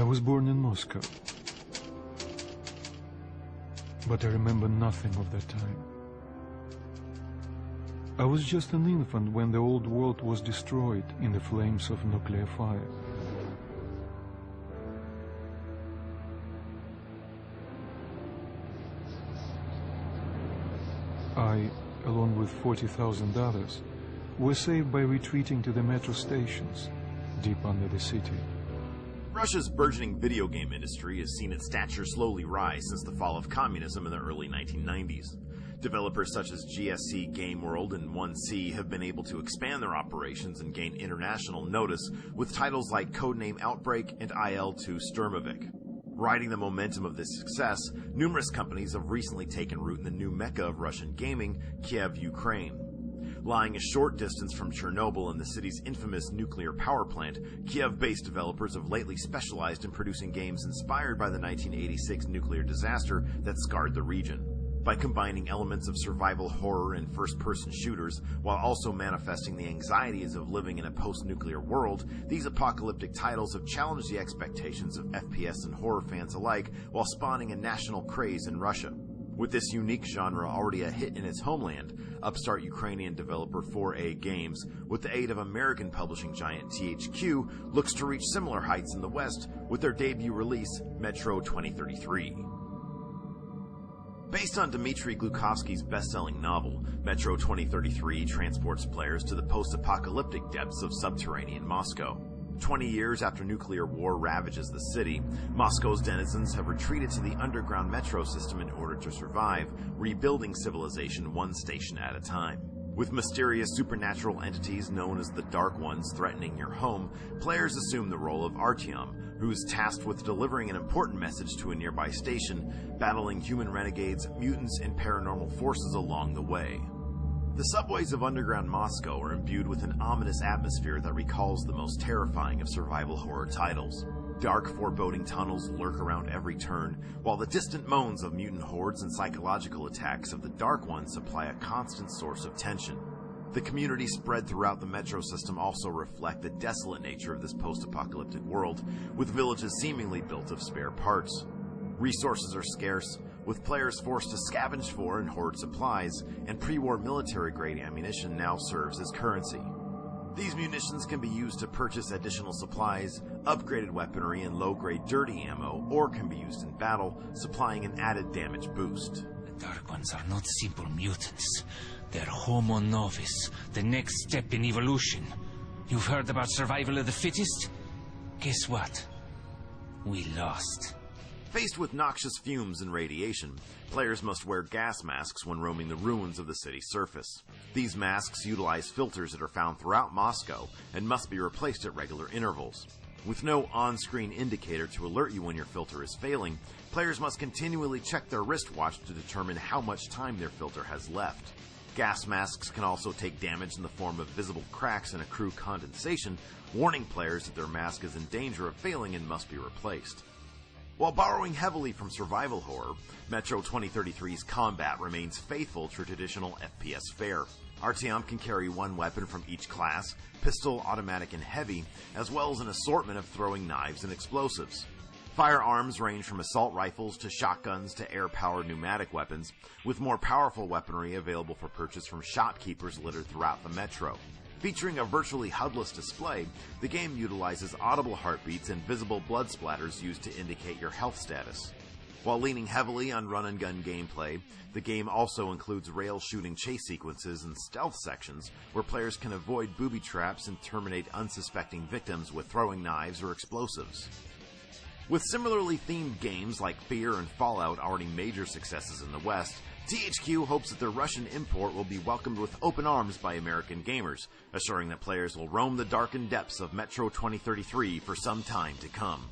was born in Moscow, but I remember nothing of that time. I was just an infant when the old world was destroyed in the flames of nuclear fire. I, along with 40,000 others, were saved by retreating to the metro stations deep under the city. Russia's burgeoning video game industry has seen its stature slowly rise since the fall of communism in the early 1990s. Developers such as GSC Game World and 1C have been able to expand their operations and gain international notice with titles like Codename Outbreak and IL-2 Sturmovik. Riding the momentum of this success, numerous companies have recently taken root in the new mecca of Russian gaming, Kiev, Ukraine. Lying a short distance from Chernobyl and the city's infamous nuclear power plant, Kiev-based developers have lately specialized in producing games inspired by the 1986 nuclear disaster that scarred the region. By combining elements of survival horror and first-person shooters, while also manifesting the anxieties of living in a post-nuclear world, these apocalyptic titles have challenged the expectations of FPS and horror fans alike while spawning a national craze in Russia. With this unique genre already a hit in its homeland, upstart Ukrainian developer 4A Games, with the aid of American publishing giant THQ, looks to reach similar heights in the West with their debut release, Metro 2033. Based on Dmitry Glukovsky's best-selling novel, Metro 2033 transports players to the post-apocalyptic depths of subterranean Moscow. 20 years after nuclear war ravages the city, Moscow's denizens have retreated to the underground metro system in order to survive, rebuilding civilization one station at a time. With mysterious supernatural entities known as the Dark Ones threatening your home, players assume the role of Artyom, who is tasked with delivering an important message to a nearby station, battling human renegades, mutants, and paranormal forces along the way. The subways of underground Moscow are imbued with an ominous atmosphere that recalls the most terrifying of survival horror titles. Dark, foreboding tunnels lurk around every turn, while the distant moans of mutant hordes and psychological attacks of the Dark Ones supply a constant source of tension. The community spread throughout the metro system also reflect the desolate nature of this post-apocalyptic world, with villages seemingly built of spare parts. Resources are scarce, with players forced to scavenge for and hoard supplies, and pre-war military-grade ammunition now serves as currency. These munitions can be used to purchase additional supplies, upgraded weaponry, and low-grade dirty ammo, or can be used in battle, supplying an added damage boost. The Dark Ones are not simple mutants. They're Homo Novus, the next step in evolution. You've heard about survival of the fittest? Guess what? We lost. Faced with noxious fumes and radiation, players must wear gas masks when roaming the ruins of the city's surface. These masks utilize filters that are found throughout Moscow and must be replaced at regular intervals. With no on-screen indicator to alert you when your filter is failing, players must continually check their wristwatch to determine how much time their filter has left. Gas masks can also take damage in the form of visible cracks and accrue condensation, warning players that their mask is in danger of failing and must be replaced. While borrowing heavily from survival horror, Metro 2033's combat remains faithful to traditional FPS fare. Artyom can carry one weapon from each class, pistol, automatic, and heavy, as well as an assortment of throwing knives and explosives. Firearms range from assault rifles to shotguns to air-powered pneumatic weapons, with more powerful weaponry available for purchase from shopkeepers littered throughout the metro. Featuring a virtually HUD-less display, the game utilizes audible heartbeats and visible blood splatters used to indicate your health status. While leaning heavily on run-and-gun gameplay, the game also includes rail-shooting chase sequences and stealth sections where players can avoid booby traps and terminate unsuspecting victims with throwing knives or explosives. With similarly themed games like Fear and Fallout already major successes in the West, THQ hopes that their Russian import will be welcomed with open arms by American gamers, assuring that players will roam the darkened depths of Metro 2033 for some time to come.